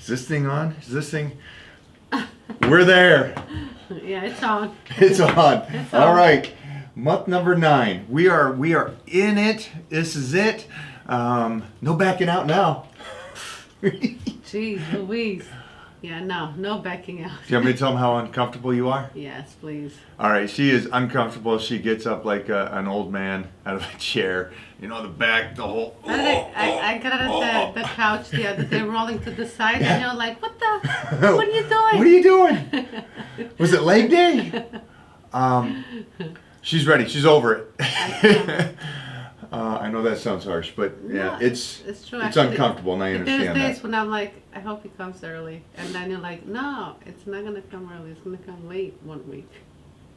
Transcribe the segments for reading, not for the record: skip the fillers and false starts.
Is this thing on? Is this thing? We're there. Yeah, it's on. It's on. It's All on. right. Month number 9. We are in it. This is it. No backing out now. Jeez Louise. Yeah, no backing out. Do you want me to tell them how uncomfortable you are? Yes, please. All right, she is uncomfortable. She gets up like an old man out of a chair. You know, the back, the whole. I got at the couch the other day, rolling to the side, and you're like, what are you doing? What are you doing? Was it leg day? She's ready. She's over it. I know that sounds harsh, but yeah, No, it's true. it's Actually, uncomfortable, and I There's understand days that. when I'm like, I hope he comes early, and then you're like, no, it's not gonna come early. It's gonna come late 1 week.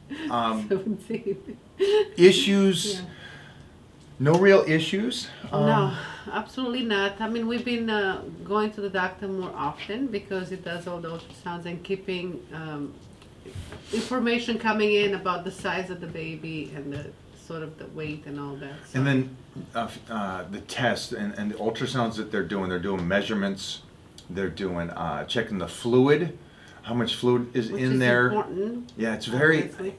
17. Issues? Yeah. No real issues. No, absolutely not. I mean, we've been going to the doctor more often because it does all the ultrasounds and keeping information coming in about the size of the baby and the sort of the weight and all that. So. And then the tests and the ultrasounds that they're doing measurements. They're doing checking the fluid, how much fluid is Which in is there. important, Yeah, it's very. obviously.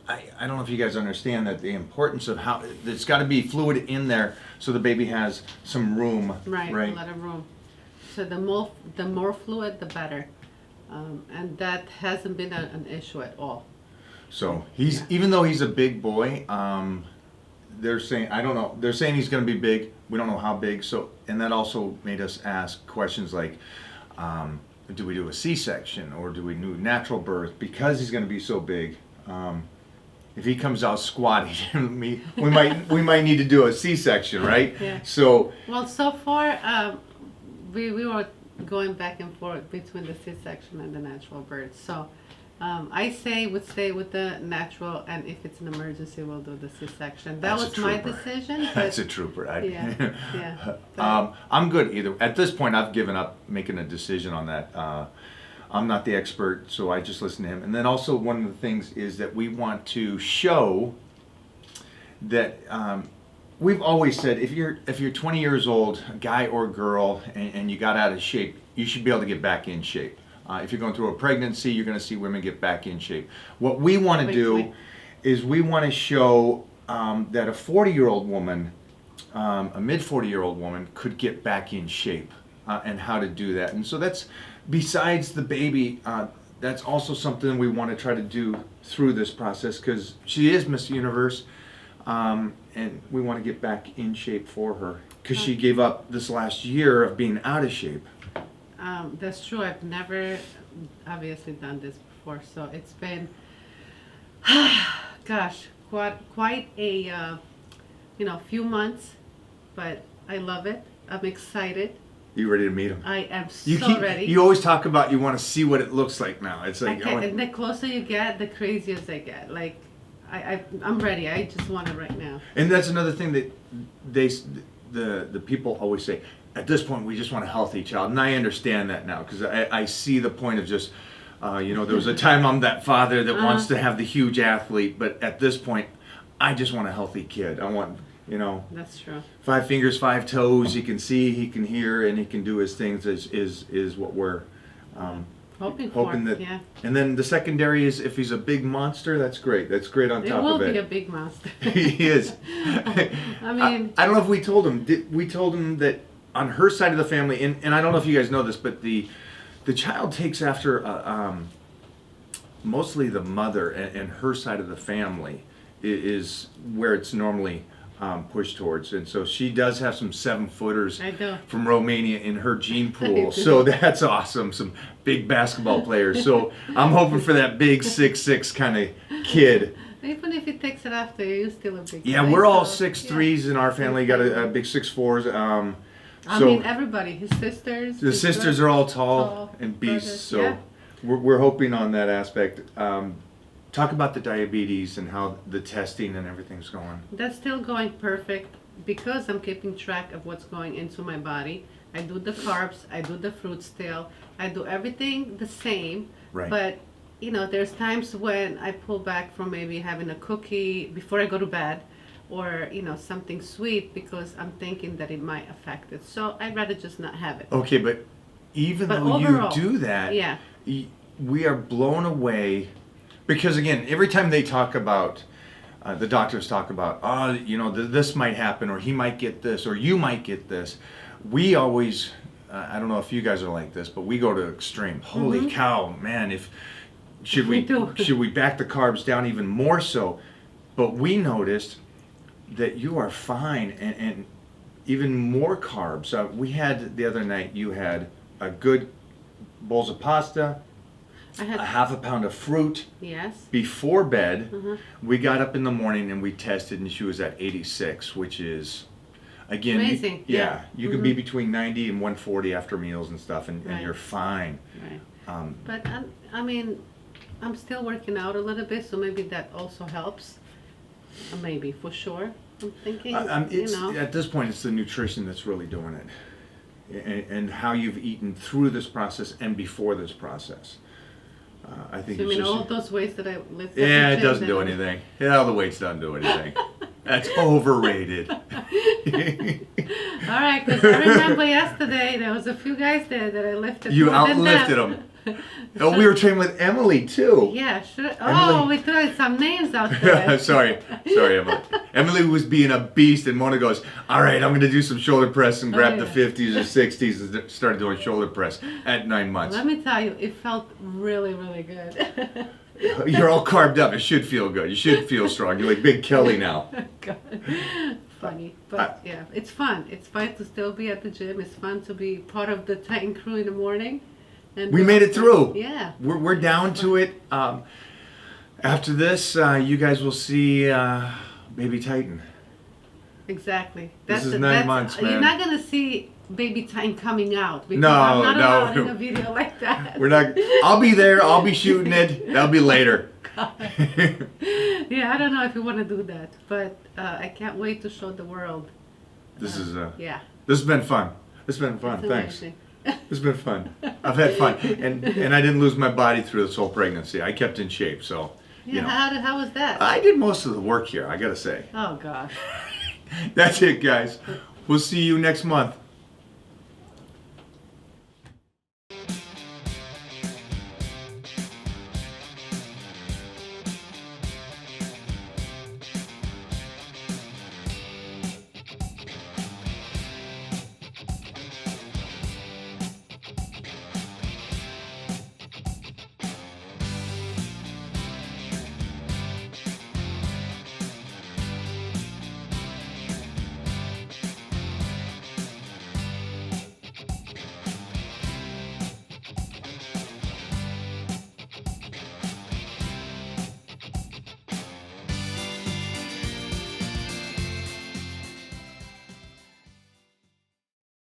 I don't know if you guys understand that the importance of how there's got to be fluid in there so the baby has some room. Right, a lot of room. So the more fluid, the better, and that hasn't been an issue at all. So he's Yeah. even though he's a big boy, they're saying I don't know. They're saying he's going to be big. We don't know how big. So and that also made us ask questions like, do we do a C-section or do we do natural birth because he's going to be so big? If he comes out squatty, we might need to do a C-section, right? Yeah. So Well, so far, we were going back and forth between the C-section and the natural birth. So I would stay with the natural, and if it's an emergency, we'll do the C-section. That That's a was my trooper. decision. That's a But trooper. yeah. But I'm good either. At this point, I've given up making a decision on that. I'm not the expert, so I just listen to him. And then also one of the things is that we want to show that we've always said if you're 20 years old, a guy or girl, and you got out of shape, you should be able to get back in shape. If you're going through a pregnancy, you're going to see women get back in shape. What we want to do is we want to show that a 40-year-old woman, a mid-40-year-old woman could get back in shape and how to do that. And so that's, besides the baby, that's also something we want to try to do through this process because she is Miss Universe and we want to get back in shape for her because she gave up this last year of being out of shape. that's true. I've never obviously done this before, so it's been, gosh, quite a few months, but I love it. I'm excited. You ready to meet him? I am You so ready. You always talk about you want to see what it looks like now. It's like And the closer you get, the crazier I get. Like, I'm ready. I just want it right now. and that's another thing that the people always say. At this point, we just want a healthy child, and I understand that now because I see the point of just, there was a time I'm that father that wants to have the huge athlete, but at this point, I just want a healthy kid. I want, That's true. 5 fingers, 5 toes. He can see, he can hear, and he can do his things. Is what we're Hoping hoping for. that. Yeah. And then the secondary is if he's a big monster, that's great. That's great on It top will of it. be a big monster. He is. I mean, I don't know if we told him. We told him that on her side of the family, and I don't know if you guys know this, but the child takes after mostly the mother, and her side of the family is where it's normally pushed towards. And so she does have some 7-footers I do. from Romania in her gene I pool. do. So that's awesome. Some big basketball players. So I'm hoping for that big 6'6" kind of kid. Even if he takes it after, you're still a big Yeah, guy, we're all so, 6'3" in our family. Got a big 6'4". I So mean, everybody, his sisters. the his sisters are all tall and beasts. brothers, So yeah. we're hoping on that aspect. Talk about the diabetes and how the testing and everything's going. That's still going perfect because I'm keeping track of what's going into my body. I do the carbs, I do the fruit still, I do everything the same. Right. But there's times when I pull back from maybe having a cookie before I go to bed, or something sweet because I'm thinking that it might affect it. So I'd rather just not have it. Okay, but even But though overall, you do that, yeah. we are blown away because again, every time they talk about, the doctors talk about, oh, you know, this might happen, or he might get this, or you might get this. We always, I don't know if you guys are like this, but we go to extreme. Holy cow, man! Should We we do. should we back the carbs down even more so? But we noticed that you are fine, and even more carbs. We had the other night. You had a good bowls of pasta, I had a half a pound of fruit yes. before bed. Mhm. We got up in the morning and we tested, and she was at 86, which is, again, Amazing, yeah. you can be between 90 and 140 after meals and stuff, and Right. you're fine. Right. Um, But I mean, I'm still working out a little bit, so maybe that also helps. Maybe for sure. I'm thinking, it's, you know. at this point, it's the nutrition that's really doing it, and how you've eaten through this process and before this process. I think So you it's mean just, all those weights that I lifted? yeah, at it the doesn't gym, do then- anything. Yeah, all the weights doesn't do anything. That's overrated. All right, because I remember yesterday there was a few guys there that I lifted. You more than outlifted them. Oh, we were training with Emily too. Yeah, sure. Emily- Oh, we threw some names out there. sorry, Emily. Emily was being a beast, and Mona goes, "All right, I'm going to do some shoulder press," and grabbed yeah. the 50s or 60s and started doing shoulder press at 9 months. Let me tell you, it felt really, really good. You're all carved up. It should feel good. You should feel strong. You're like Big Kelly now. God. Funny, but yeah, it's fun. It's fun to still be at the gym. It's fun to be part of the Titan crew in the morning. And We made it through. Yeah. We're down to it. After this, you guys will see Baby Titan. Exactly. This is 9 months, You're man. not gonna see Baby Titan coming out because No, I'm not no. allowed in a video like that. We're not. I'll be there. I'll be shooting it. That'll be later. Yeah, I don't know if you want to do that, but I can't wait to show the world. This is Yeah. This has been fun. This has been fun. It's Thanks. amazing. It's been fun. I've had fun, and I didn't lose my body through this whole pregnancy. I kept in shape, so Yeah, you know. how was that? I did most of the work here. I gotta say. Oh gosh. That's it, guys. We'll see you next month.